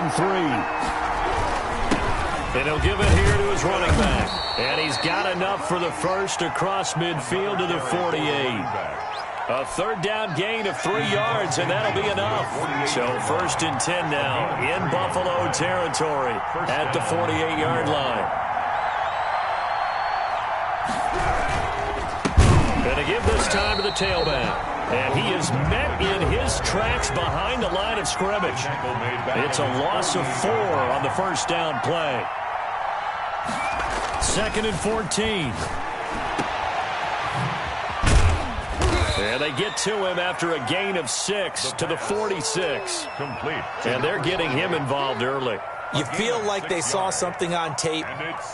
and 3. And he'll give it here to his running back. And he's got enough for the first across midfield to the 48. A third down gain of 3 yards, and that'll be enough. So 1st and 10 now in Buffalo territory at the 48-yard line. And to give this time to the tailback. And he is met in his tracks behind the line of scrimmage. It's a loss of 4 on the first down play. 2nd and 14. And they get to him after a gain of 6 to the 46. And they're getting him involved early. You feel like they saw something on tape,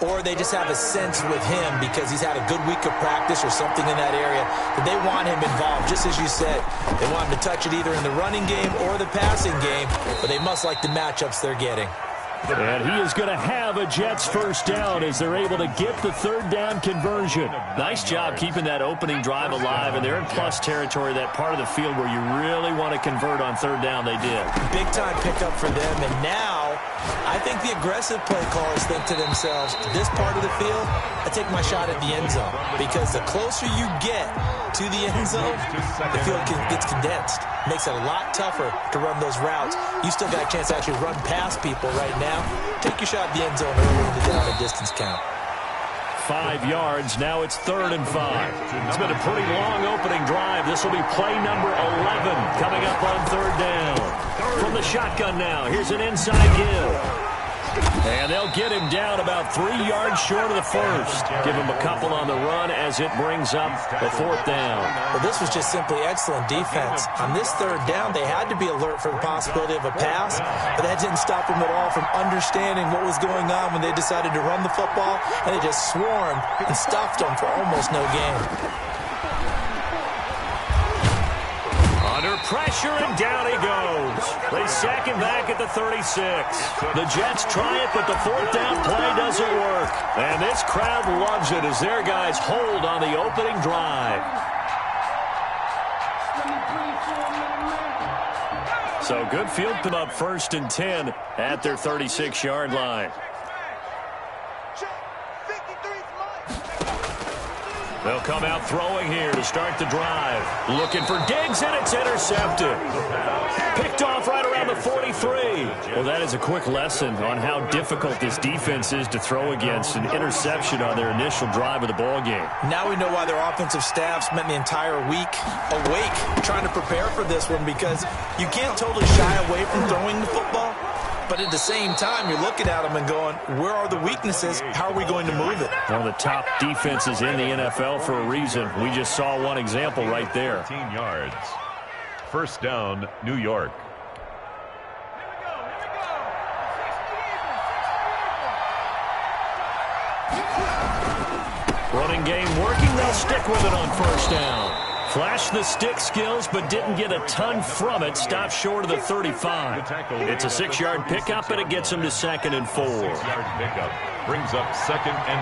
or they just have a sense with him because he's had a good week of practice or something in that area that they want him involved. Just as you said, they want him to touch it either in the running game or the passing game, but they must like the matchups they're getting. And he is going to have a Jets first down as they're able to get the third down conversion. Nice job keeping that opening drive alive, and they're in plus territory, that part of the field where you really want to convert on third down. They did. Big-time pickup for them, and now I think the aggressive play callers think to themselves, this part of the field, I take my shot at the end zone, because the closer you get to the end zone, the field gets condensed. Makes it a lot tougher to run those routes. You still got a chance to actually run past people right now. Take your shot at the end zone early in the down and distance count. 5 yards. Now it's 3rd and 5. It's been a pretty long opening drive. This will be play number 11 coming up on third down. From the shotgun now, here's an inside give. And they'll get him down about 3 yards short of the first. Give him a couple on the run as it brings up the 4th down. Well, this was just simply excellent defense. On this third down, they had to be alert for the possibility of a pass, but that didn't stop them at all from understanding what was going on when they decided to run the football, and they just swarmed and stuffed them for almost no gain. Under pressure, and down he goes. They sack him back at the 36. The Jets try it, but the 4th down play doesn't work. And this crowd loves it as their guys hold on the opening drive. So good field put up 1st and 10 at their 36-yard line. They'll come out throwing here to start the drive. Looking for Diggs, and it's intercepted. Picked off right around the 43. Well, that is a quick lesson on how difficult this defense is to throw against. An interception on their initial drive of the ball game. Now we know why their offensive staff spent the entire week awake trying to prepare for this one, because you can't totally shy away from throwing the football. But at the same time, you're looking at them and going, where are the weaknesses? How are we going to move it? One of the top defenses in the NFL for a reason. We just saw one example right there. 15 yards. First down, New York. Running game working. They'll stick with it on first down. Flashed the stick skills, but didn't get a ton from it. Stopped short of the 35. It's a 6-yard pickup, and it gets them to 2nd and 4. 6-yard pickup brings up 2nd and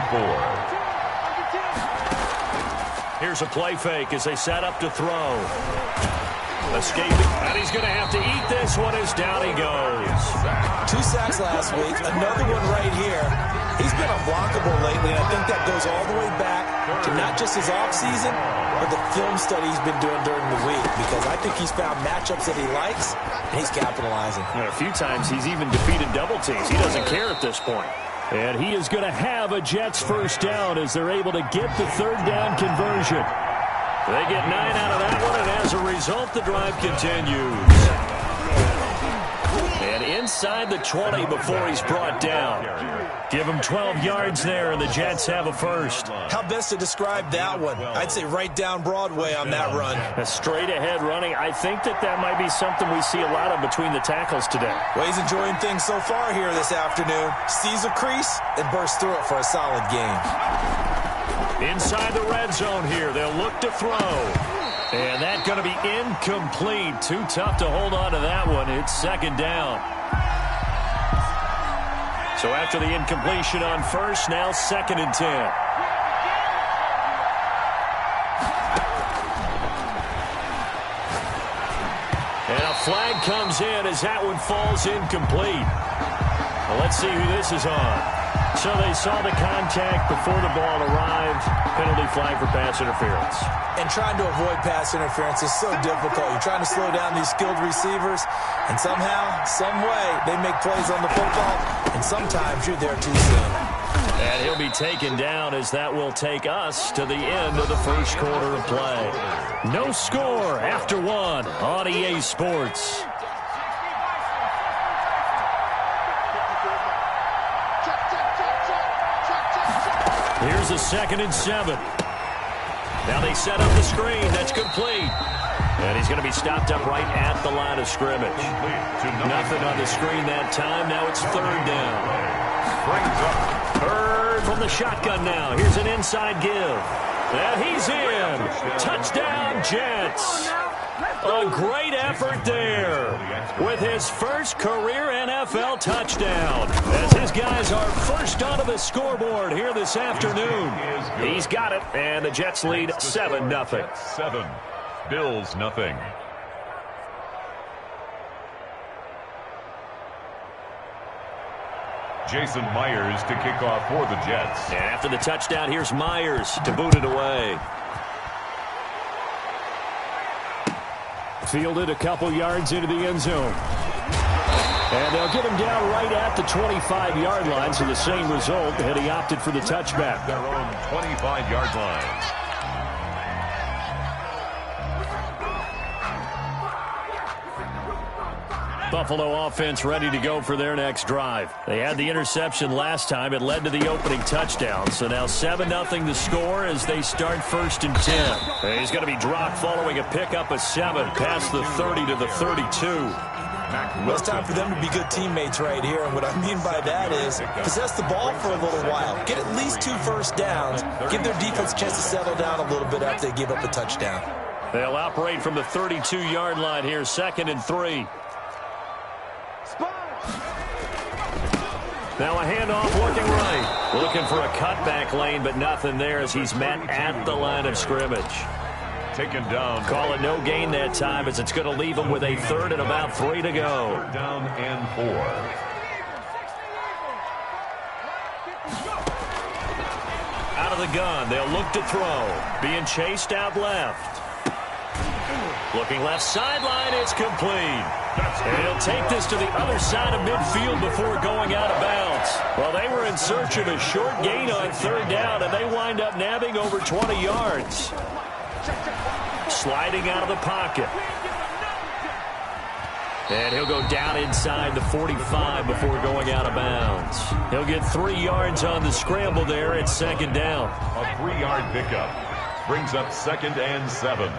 4. Here's a play fake as they set up to throw. Escaping, and he's going to have to eat this one as down he goes. 2 sacks last week, another one right here. He's been unblockable lately, and I think that goes all the way back to not just his offseason, but the film study he's been doing during the week, because I think he's found matchups that he likes, and he's capitalizing. A few times he's even defeated double teams. He doesn't care at this point. And he is going to have a Jets first down as they're able to get the third down conversion. They get 9 out of that one, and as a result, the drive continues. And inside the 20 before he's brought down. Give him 12 yards there, and the Jets have a first. How best to describe that one? I'd say right down Broadway on that run. A straight-ahead running. I think that might be something we see a lot of between the tackles today. Well, he's enjoying things so far here this afternoon. Sees a crease and bursts through it for a solid game. Inside the red zone here. They'll look to throw. And that's going to be incomplete. Too tough to hold on to that one. It's 2nd down. So after the incompletion on first, now 2nd and 10. And a flag comes in as that one falls incomplete. Well, let's see who this is on. So they saw the contact before the ball arrived. Penalty flag for pass interference. And trying to avoid pass interference is so difficult. You're trying to slow down these skilled receivers, and somehow, some way, they make plays on the football, and sometimes you're there too soon. And he'll be taken down as that will take us to the end of the first quarter of play. No score after one on EA Sports. Here's a 2nd and 7. Now they set up the screen. That's complete. And he's going to be stopped up right at the line of scrimmage. Nothing on the screen that time. Now it's 3rd down. Brings up 3rd from the shotgun now. Here's an inside give. And he's in. Touchdown, Jets. A great effort there with his first career NFL touchdown. As his guys are first onto the scoreboard here this afternoon. He's got it, and the Jets lead 7-0. 7. Bills nothing. Jason Myers to kick off for the Jets. And after the touchdown, here's Myers to boot it away. Fielded a couple yards into the end zone. And they'll get him down right at the 25-yard line, so the same result, and he opted for the touchback. Their own 25-yard line. Buffalo offense ready to go for their next drive. They had the interception last time. It led to the opening touchdown. So now 7-0 the score as they start 1st and 10. And he's going to be dropped following a pickup of 7 past the 30 to the 32. Well, it's time for them to be good teammates right here. And what I mean by that is possess the ball for a little while. Get at least 2 first downs. Give their defense a chance to settle down a little bit after they give up a touchdown. They'll operate from the 32-yard line here, 2nd and 3. Now a handoff looking right. Looking for a cutback lane, but nothing there as he's met at the line of scrimmage. Taken down. Call it no gain that time as it's going to leave him with a 3rd and about 3 to go. 3rd down and 4. Out of the gun. They'll look to throw. Being chased out left. Looking left sideline. It's complete. And he'll take this to the other side of midfield before going out of bounds. Well, they were in search of a short gain on 3rd down, and they wind up nabbing over 20 yards. Sliding out of the pocket. And he'll go down inside the 45 before going out of bounds. He'll get 3 yards on the scramble there at 2nd down. A 3-yard pickup. Brings up 2nd and 7.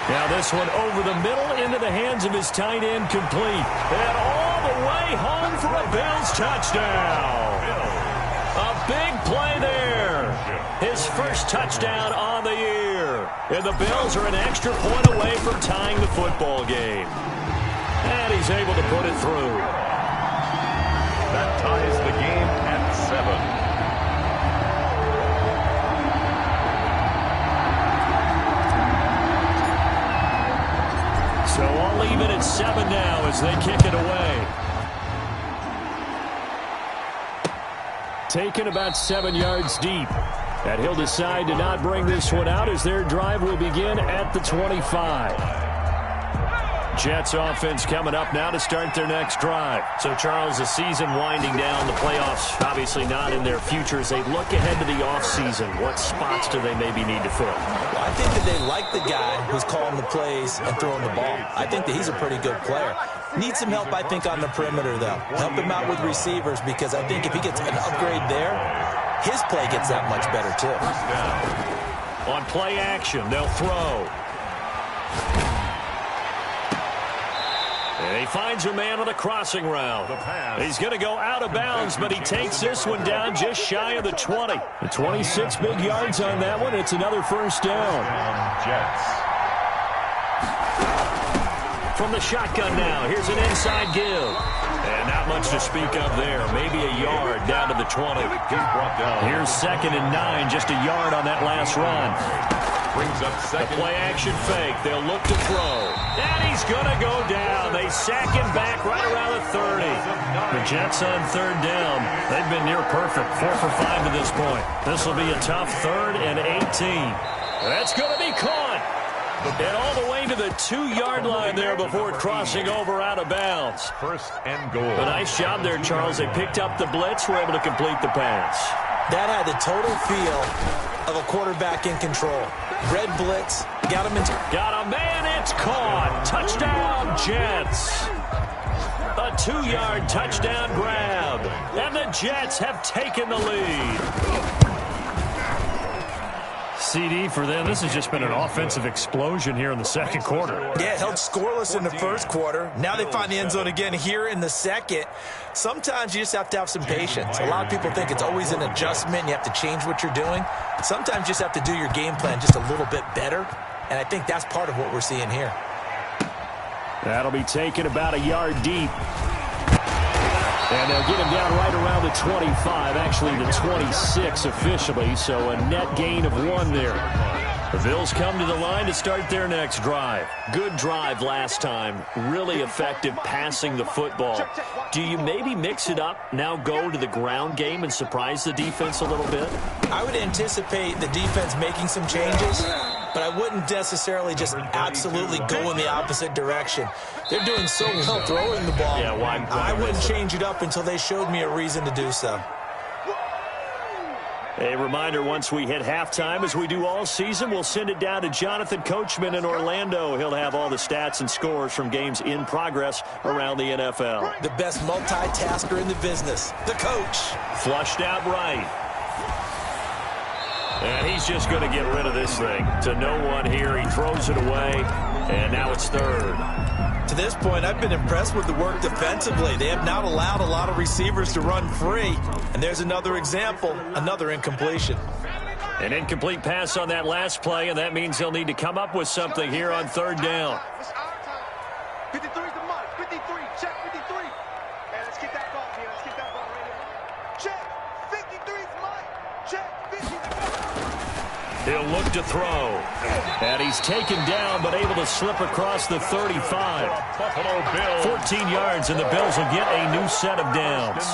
Now this one over the middle into the hands of his tight end, complete. And all the way home for a Bills touchdown. A big play there. His first touchdown on the year. And the Bills are an extra point away from tying the football game. And he's able to put it through. That ties the game at 7. So I'll leave it at 7 now as they kick it away. Taken about 7 yards deep. And he'll decide to not bring this one out as their drive will begin at the 25. Jets offense coming up now to start their next drive. So, Charles, the season winding down, the playoffs obviously not in their future. As they look ahead to the offseason, what spots do they maybe need to fill? Well, I think that they like the guy who's calling the plays and throwing the ball. I think that he's a pretty good player. Needs some help, I think, on the perimeter, though. Help him out with receivers because I think if he gets an upgrade there, his play gets that much better, too. On play action, they'll throw. And he finds a man on a crossing route. He's going to go out of bounds, but he takes this one down just shy of the 20. The 26 big yards on that one. It's another first down. Jets. From the shotgun now, here's an inside give. And not much to speak of there. Maybe a yard down to the 20. He's brought down. Here's 2nd and 9, just a yard on that last run. brings up second. The play action fake. They'll look to throw. And he's going to go down. They sack him back right around the 30. The Jets on third down. They've been near perfect. 4 for 5 to this point. This will be a tough 3rd and 18. That's going to be caught. And all the way to the 2-yard line there before crossing over out of bounds. First and goal. A nice job there, Charles. They picked up the blitz, were able to complete the pass. That had the total feel of a quarterback in control. Red blitz, got him into... Got a man, it's caught. Touchdown, Jets. A 2-yard touchdown grab. And the Jets have taken the lead. CD for them. This has just been an offensive explosion here in the second quarter. Yeah, held scoreless in the first quarter. Now they find the end zone again here in the second. Sometimes you just have to have some patience. A lot of people think it's always an adjustment. You have to change what you're doing. Sometimes you just have to do your game plan just a little bit better. And I think that's part of what we're seeing here. That'll be taken about a yard deep. And they'll get him down right around the 25, actually the 26 officially, so a net gain of 1 there. The Bills come to the line to start their next drive. Good drive last time, really effective passing the football. Do you maybe mix it up, now go to the ground game and surprise the defense a little bit? I would anticipate the defense making some changes, but I wouldn't necessarily just absolutely go in the opposite direction. They're doing so well throwing the ball. Yeah, why I wouldn't change it up until they showed me a reason to do so. A reminder, once we hit halftime, as we do all season, we'll send it down to Jonathan Coachman in Orlando. He'll have all the stats and scores from games in progress around the NFL. The best multitasker in the business, the coach. Flushed out right. And he's just going to get rid of this thing. To no one here. He throws it away, and now it's 3rd. To this point, I've been impressed with the work defensively. They have not allowed a lot of receivers to run free. And there's another example, another incompletion. An incomplete pass on that last play, and that means they'll need to come up with something here on 3rd down. 53's the mark. 53. Check 53. Hey, let's get that ball here. Let's get that ball right here. Check. 53's mark. Check. 53. He'll look to throw. And he's taken down, but able to slip across the 35. 14 yards, and the Bills will get a new set of downs.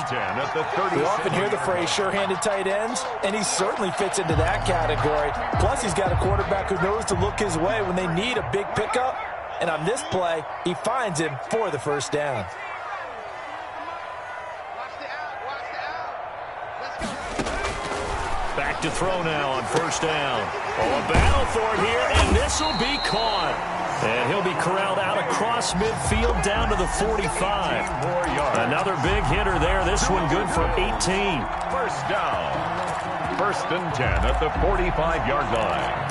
We often hear the phrase sure-handed tight ends, and he certainly fits into that category. Plus, he's got a quarterback who knows to look his way when they need a big pickup. And on this play, he finds him for the first down. Back to throw now on 1st down. Oh, a battle for it here, and this will be caught. And he'll be corralled out across midfield down to the 45. Another big hitter there. This one good for 18. First down. 1st and 10 at the 45-yard line.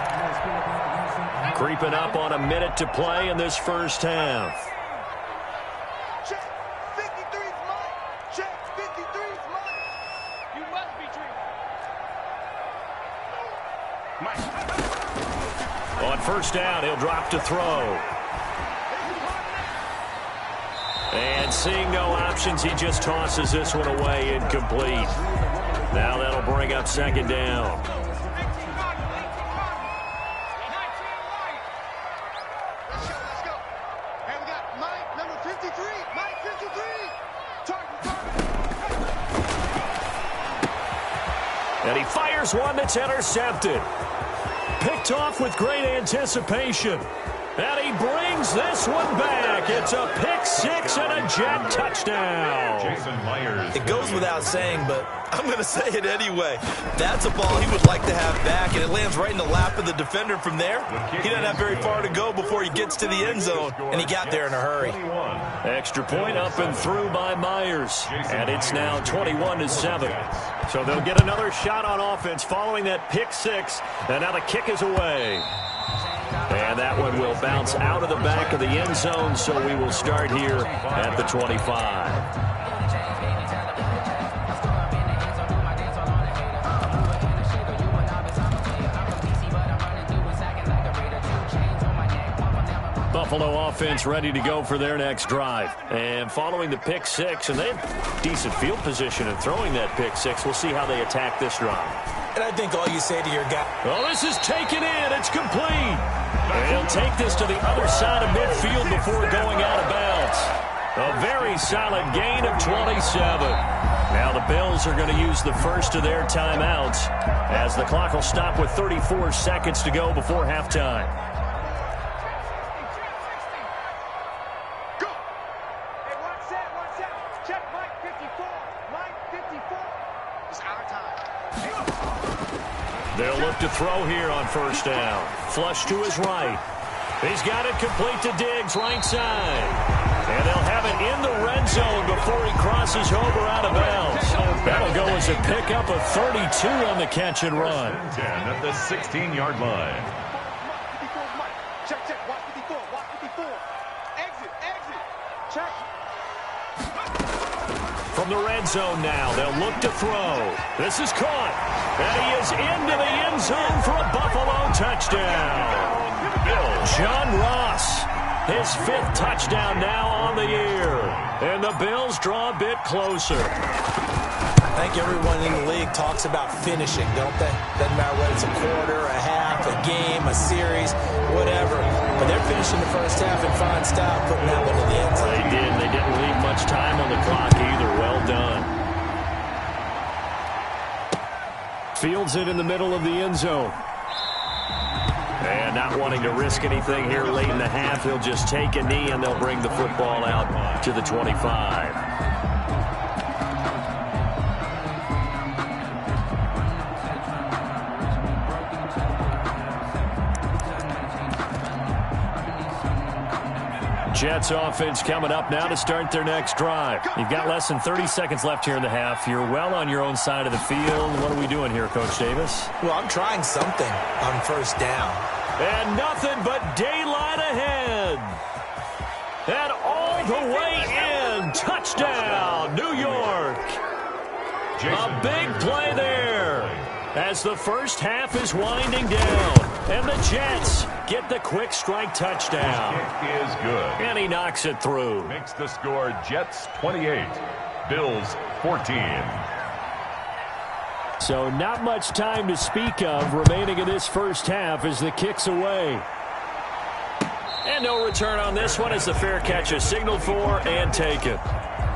Creeping up on a minute to play in this first half. Check. 53's mark. Check. 53's mark. You must be dreaming. On 1st down, he'll drop to throw. And seeing no options, he just tosses this one away incomplete. Now that'll bring up 2nd down. Let's go. And we got Mike, number 53. Mike, 53. Target. And he fires one that's intercepted. Picked off with great anticipation. And he brings this one back. It's a pick 6 and a Jet touchdown. Jason Myers. It goes without saying, but I'm going to say it anyway. That's a ball he would like to have back, and it lands right in the lap of the defender from there. He doesn't have very far to go before he gets to the end zone, and he got there in a hurry. Extra point up and through by Myers. And it's now 21-7. So they'll get another shot on offense following that pick 6. And now the kick is away. And that one will bounce out of the back of the end zone, so we will start here at the 25. Buffalo offense ready to go for their next drive. And following the pick 6, and they have decent field position in throwing that pick 6. We'll see how they attack this drive. And I think all you say to your guy... Well, this is taken in. It's complete. And he'll take this to the other side of midfield before going out of bounds. A very solid gain of 27. Now the Bills are going to use the first of their timeouts as the clock will stop with 34 seconds to go before halftime. Go. Hey, one set. Check Mike 54. Mike 54. It's our time. They'll look to throw here on first down. Flush to his right. He's got it complete to Diggs, right side. And they'll have it in the red zone before he crosses over out of bounds. That'll go as a pickup of 32 on the catch and run. 10 at the 16-yard line. Check. Watch 54. Watch 54. Exit. Check. From the red zone now, they'll look to throw. This is caught. And he is into the end zone for a Buffalo touchdown. John Ross, his 5th touchdown now on the year. And the Bills draw a bit closer. I think everyone in the league talks about finishing, don't they? Doesn't matter whether it's a quarter, a half, a game, a series, whatever. But they're finishing the first half in fine style, putting that one in the end zone. They did. They didn't leave much time on the clock either. Well done. Fields it in the middle of the end zone. And not wanting to risk anything here late in the half, he'll just take a knee and they'll bring the football out to the 25. Jets offense coming up now to start their next drive. You've got less than 30 seconds left here in the half. You're well on your own side of the field. What are we doing here, Coach Davis? Well, I'm trying something on first down. And nothing but daylight ahead. And all the way in. Touchdown, New York. A big play there as the first half is winding down. And the Jets get the quick strike touchdown. Kick is good. And he knocks it through. Makes the score Jets 28, Bills 14. So not much time to speak of remaining in this first half as the kick's away. And no return on this one as the fair catch is signaled for and taken.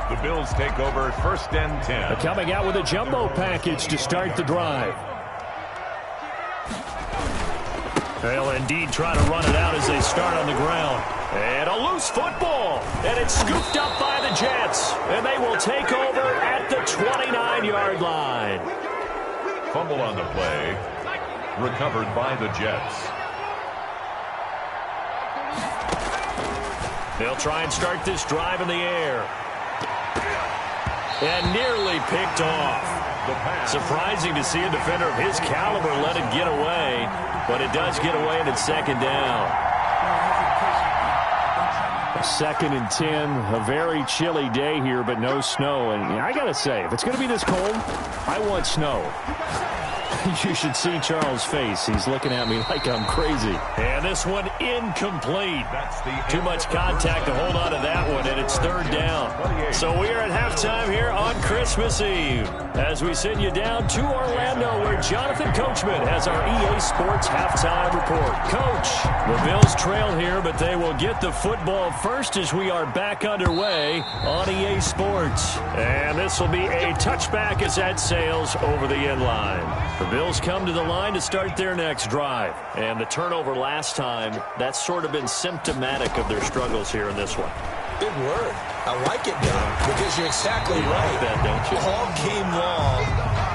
The Bills take over first and 10. Coming out with a jumbo package to start the drive. They'll indeed try to run it out as they start on the ground. And a loose football. And it's scooped up by the Jets. And they will take over at the 29-yard line. Fumble on the play. Recovered by the Jets. They'll try and start this drive in the air. And nearly picked off. Surprising to see a defender of his caliber let it get away. But it does get away and it's second down. 2nd and 10. A very chilly day here, but no snow. And I got to say, if it's going to be this cold, I want snow. You should see Charles' face. He's looking at me like I'm crazy. And this one incomplete. Too much contact to hold on to that one, and it's third down. So we are at halftime here on Christmas Eve as we send you down to Orlando where Jonathan Coachman has our EA Sports halftime report. Coach, the Bills trail here, but they will get the football first as we are back underway on EA Sports. And this will be a touchback as that sails over the end line. The Bills come to the line to start their next drive. And the turnover last time, that's sort of been symptomatic of their struggles here in this one. Good word. I like it, Doug, because you're exactly right. Like that, don't you? All game long,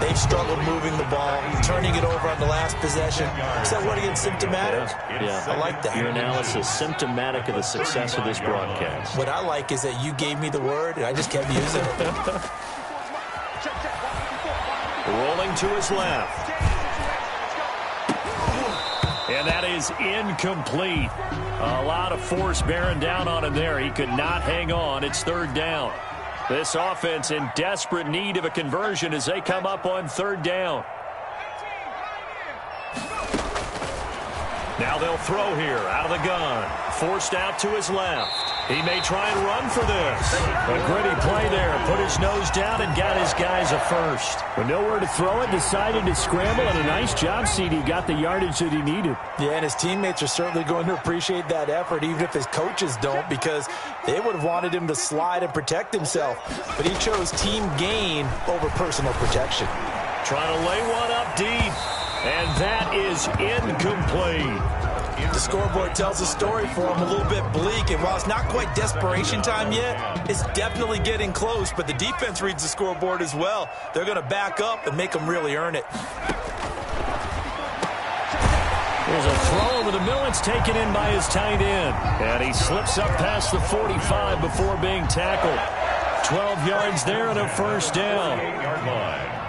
they've struggled moving the ball, turning it over on the last possession. Is that what again, symptomatic? Yeah. I like that. Your analysis symptomatic of the success of this broadcast. What I like is that you gave me the word, and I just kept using it. Rolling to his left. And that is incomplete. A lot of force bearing down on him there. He could not hang on. It's third down. This offense in desperate need of a conversion as they come up on third down. Now they'll throw here out of the gun. Forced out to his left. He may try and run for this. A gritty play there. Put his nose down and got his guys a first. With nowhere to throw it, decided to scramble, and a nice job, CD. Got the yardage that he needed. Yeah, and his teammates are certainly going to appreciate that effort, even if his coaches don't, because they would have wanted him to slide and protect himself. But he chose team gain over personal protection. Trying to lay one up deep. And that is incomplete. The scoreboard tells a story for him, a little bit bleak, and while it's not quite desperation time yet, it's definitely getting close, but the defense reads the scoreboard as well. They're going to back up and make them really earn it. There's a throw over the middle. It's taken in by his tight end. And he slips up past the 45 before being tackled. 12 yards there and a first down. 8-yard line.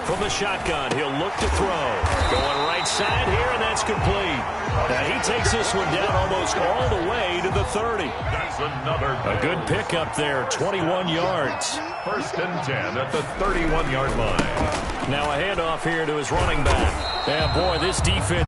From the shotgun, he'll look to throw. Going right side here, and that's complete. And he takes this one down almost all the way to the 30. That's another. A good pickup there, 21 yards. First and 10 at the 31-yard line. Now a handoff here to his running back. And boy, this defense